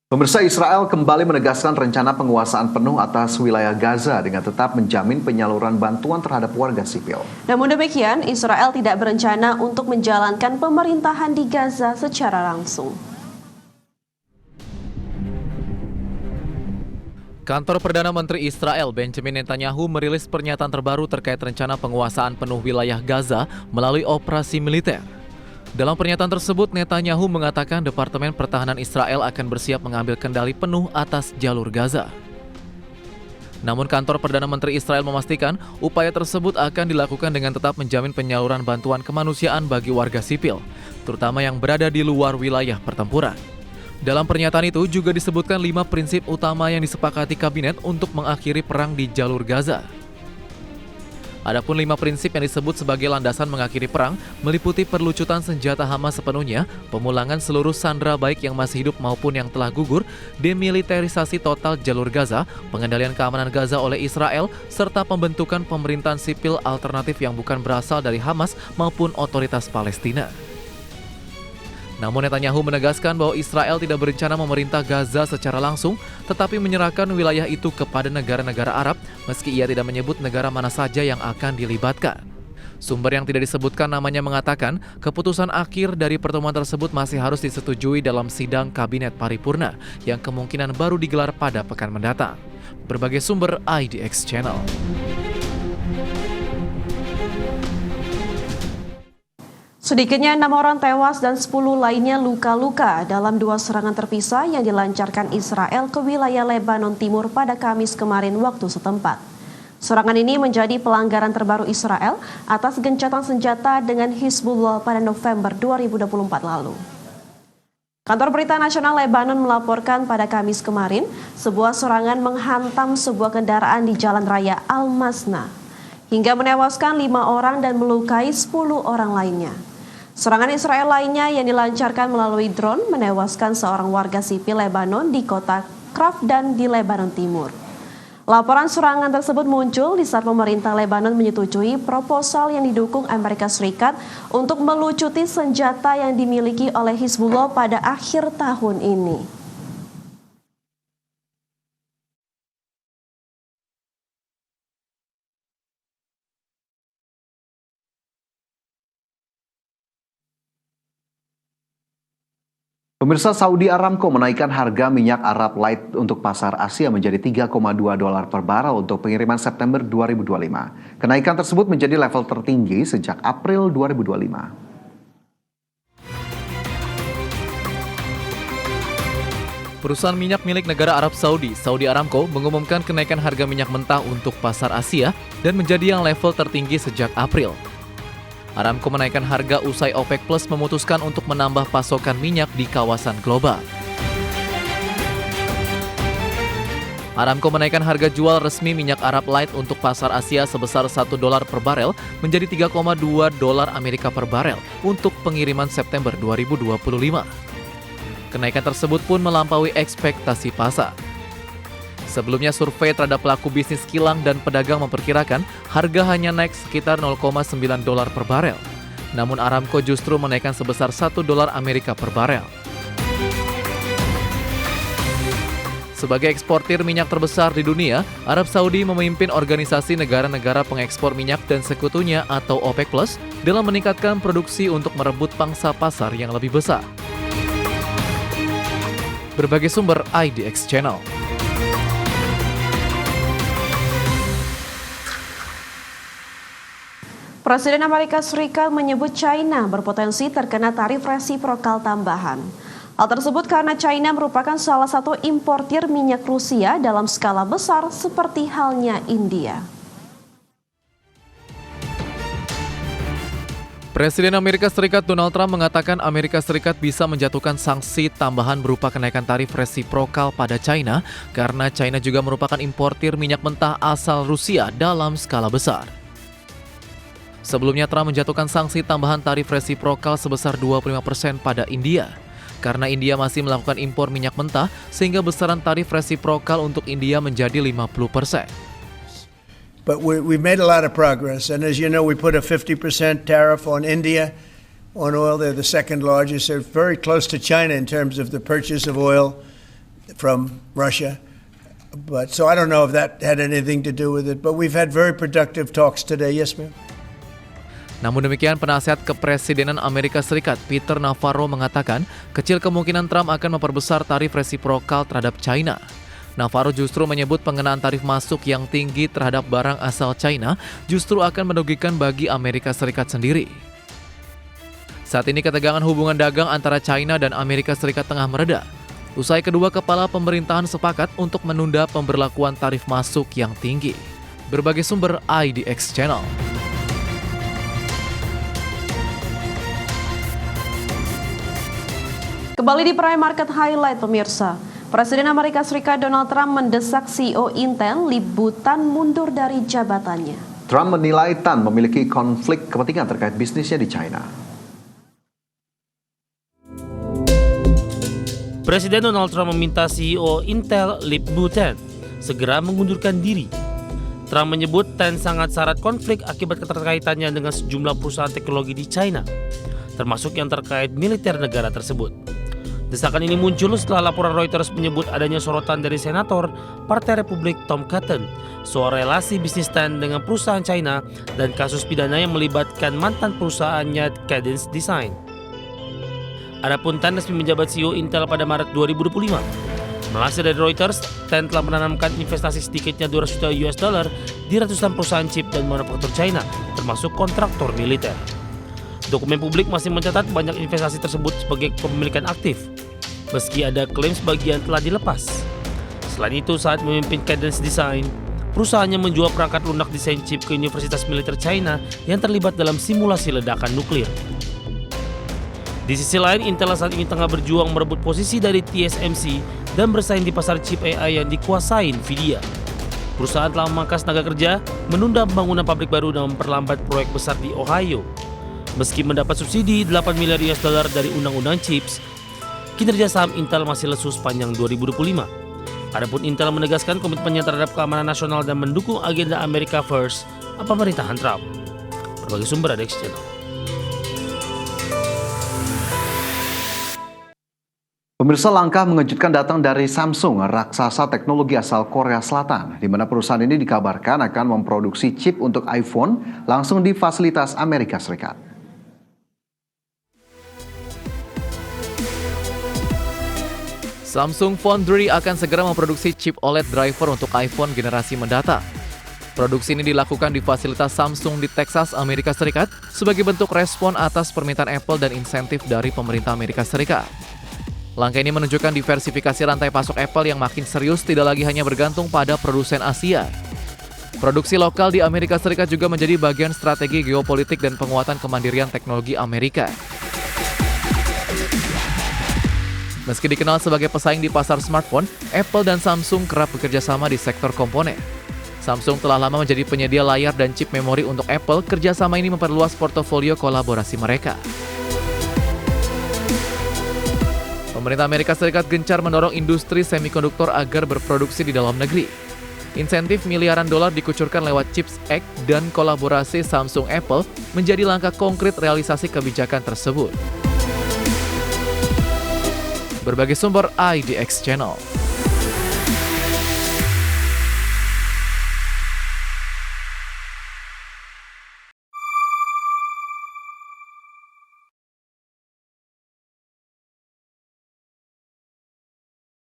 Pemirsa, Israel kembali menegaskan rencana penguasaan penuh atas wilayah Gaza dengan tetap menjamin penyaluran bantuan terhadap warga sipil. Namun demikian, Israel tidak berencana untuk menjalankan pemerintahan di Gaza secara langsung. Kantor Perdana Menteri Israel Benjamin Netanyahu merilis pernyataan terbaru terkait rencana penguasaan penuh wilayah Gaza melalui operasi militer. Dalam pernyataan tersebut, Netanyahu mengatakan Departemen Pertahanan Israel akan bersiap mengambil kendali penuh atas jalur Gaza. Namun kantor Perdana Menteri Israel memastikan upaya tersebut akan dilakukan dengan tetap menjamin penyaluran bantuan kemanusiaan bagi warga sipil, terutama yang berada di luar wilayah pertempuran. Dalam pernyataan itu juga disebutkan 5 prinsip utama yang disepakati kabinet untuk mengakhiri perang di jalur Gaza. Adapun 5 prinsip yang disebut sebagai landasan mengakhiri perang meliputi perlucutan senjata Hamas sepenuhnya, pemulangan seluruh sandera baik yang masih hidup maupun yang telah gugur, demilitarisasi total jalur Gaza, pengendalian keamanan Gaza oleh Israel, serta pembentukan pemerintahan sipil alternatif yang bukan berasal dari Hamas maupun otoritas Palestina. Namun Netanyahu menegaskan bahwa Israel tidak berencana memerintah Gaza secara langsung, tetapi menyerahkan wilayah itu kepada negara-negara Arab, meski ia tidak menyebut negara mana saja yang akan dilibatkan. Sumber yang tidak disebutkan namanya mengatakan, keputusan akhir dari pertemuan tersebut masih harus disetujui dalam sidang kabinet paripurna, yang kemungkinan baru digelar pada pekan mendatang. Berbagai sumber IDX Channel. Sedikitnya 6 orang tewas dan 10 lainnya luka-luka dalam 2 serangan terpisah yang dilancarkan Israel ke wilayah Lebanon Timur pada Kamis kemarin waktu setempat. Serangan ini menjadi pelanggaran terbaru Israel atas gencatan senjata dengan Hizbullah pada November 2024 lalu. Kantor Berita Nasional Lebanon melaporkan pada Kamis kemarin sebuah serangan menghantam sebuah kendaraan di Jalan Raya Al-Masna hingga menewaskan 5 orang dan melukai 10 orang lainnya. Serangan Israel lainnya yang dilancarkan melalui drone menewaskan seorang warga sipil Lebanon di kota Krafdan di Lebanon Timur. Laporan serangan tersebut muncul di saat pemerintah Lebanon menyetujui proposal yang didukung Amerika Serikat untuk melucuti senjata yang dimiliki oleh Hizbullah pada akhir tahun ini. Pemirsa, Saudi Aramco menaikkan harga minyak Arab Light untuk pasar Asia menjadi $3,2 per barel untuk pengiriman September 2025. Kenaikan tersebut menjadi level tertinggi sejak April 2025. Perusahaan minyak milik negara Arab Saudi, Saudi Aramco, mengumumkan kenaikan harga minyak mentah untuk pasar Asia dan menjadi yang level tertinggi sejak April. Aramco menaikkan harga usai OPEC Plus memutuskan untuk menambah pasokan minyak di kawasan global. Aramco menaikkan harga jual resmi minyak Arab Light untuk pasar Asia sebesar $1 per barel menjadi $3,2 Amerika per barel untuk pengiriman September 2025. Kenaikan tersebut pun melampaui ekspektasi pasar. Sebelumnya survei terhadap pelaku bisnis kilang dan pedagang memperkirakan harga hanya naik sekitar $0,9 per barel. Namun Aramco justru menaikkan sebesar $1 Amerika per barel. Sebagai eksportir minyak terbesar di dunia, Arab Saudi memimpin organisasi negara-negara pengekspor minyak dan sekutunya atau OPEC Plus dalam meningkatkan produksi untuk merebut pangsa pasar yang lebih besar. Berbagai sumber IDX Channel. Presiden Amerika Serikat menyebut China berpotensi terkena tarif resiprokal tambahan. Hal tersebut karena China merupakan salah satu importir minyak Rusia dalam skala besar seperti halnya India. Presiden Amerika Serikat Donald Trump mengatakan Amerika Serikat bisa menjatuhkan sanksi tambahan berupa kenaikan tarif resiprokal pada China karena China juga merupakan importir minyak mentah asal Rusia dalam skala besar. Sebelumnya Trump menjatuhkan sanksi tambahan tarif resiprokal sebesar 25% pada India. Karena India masih melakukan impor minyak mentah, sehingga besaran tarif resiprokal untuk India menjadi 50%. But we've made a lot of progress. And as you know, we put a 50% tariff on India on oil. They're the second largest. They're very close to China in terms of the purchase of oil. from Russia. But so I don't know if that had anything to do with it, but we've had very productive talks today. Yes, ma'am. Namun demikian, penasihat kepresidenan Amerika Serikat Peter Navarro mengatakan kecil kemungkinan Trump akan memperbesar tarif resiprokal terhadap China. Navarro justru menyebut pengenaan tarif masuk yang tinggi terhadap barang asal China justru akan merugikan bagi Amerika Serikat sendiri. Saat ini ketegangan hubungan dagang antara China dan Amerika Serikat tengah mereda. Usai kedua kepala pemerintahan sepakat untuk menunda pemberlakuan tarif masuk yang tinggi. Berbagai sumber IDX Channel. Kembali di Prime Market Highlight pemirsa. Presiden Amerika Serikat Donald Trump mendesak CEO Intel Lip Bu Tan mundur dari jabatannya. Trump menilai Tan memiliki konflik kepentingan terkait bisnisnya di China. Presiden Donald Trump meminta CEO Intel Lip Bu Tan segera mengundurkan diri. Trump menyebut Tan sangat syarat konflik akibat keterkaitannya dengan sejumlah perusahaan teknologi di China, termasuk yang terkait militer negara tersebut. Desakan ini muncul setelah laporan Reuters menyebut adanya sorotan dari Senator Partai Republik Tom Cotton soal relasi bisnis Tan dengan perusahaan China dan kasus pidana yang melibatkan mantan perusahaannya Cadence Design. Adapun Tan resmi menjabat CEO Intel pada Maret 2025. Melansir dari Reuters, Tan telah menanamkan investasi sedikitnya $200 juta di ratusan perusahaan chip dan manufaktur China, termasuk kontraktor militer. Dokumen publik masih mencatat banyak investasi tersebut sebagai kepemilikan aktif, meski ada klaim sebagian telah dilepas. Selain itu, saat memimpin Cadence Design, perusahaannya menjual perangkat lunak desain chip ke Universitas Militer China yang terlibat dalam simulasi ledakan nuklir. Di sisi lain, Intel saat ini tengah berjuang merebut posisi dari TSMC dan bersaing di pasar chip AI yang dikuasai Nvidia. Perusahaan telah memangkas tenaga kerja, menunda pembangunan pabrik baru dan memperlambat proyek besar di Ohio. Meski mendapat subsidi $8 miliar dari Undang-Undang Chips, kinerja saham Intel masih lesu sepanjang 2025. Adapun Intel menegaskan komitmennya terhadap keamanan nasional dan mendukung agenda America First pemerintahan Trump. Berbagai sumber ada di channel. Pemirsa, langkah mengejutkan datang dari Samsung, raksasa teknologi asal Korea Selatan, di mana perusahaan ini dikabarkan akan memproduksi chip untuk iPhone langsung di fasilitas Amerika Serikat. Samsung Foundry akan segera memproduksi chip OLED driver untuk iPhone generasi mendatang. Produksi ini dilakukan di fasilitas Samsung di Texas, Amerika Serikat, sebagai bentuk respon atas permintaan Apple dan insentif dari pemerintah Amerika Serikat. Langkah ini menunjukkan diversifikasi rantai pasok Apple yang makin serius tidak lagi hanya bergantung pada produsen Asia. Produksi lokal di Amerika Serikat juga menjadi bagian strategi geopolitik dan penguatan kemandirian teknologi Amerika. Meski dikenal sebagai pesaing di pasar smartphone, Apple dan Samsung kerap bekerja sama di sektor komponen. Samsung telah lama menjadi penyedia layar dan chip memori untuk Apple. Kerjasama ini memperluas portofolio kolaborasi mereka. Pemerintah Amerika Serikat gencar mendorong industri semikonduktor agar berproduksi di dalam negeri. Insentif miliaran dolar dikucurkan lewat CHIPS Act dan kolaborasi Samsung-Apple menjadi langkah konkret realisasi kebijakan tersebut. Berbagai sumber IDX Channel.